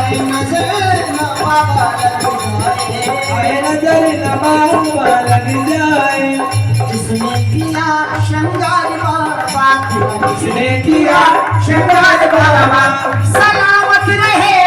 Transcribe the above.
नजर न बाबा लग जाए जिसने किया श्रृंगार बाबा किया श्रृंगार बाबा सलामत रहे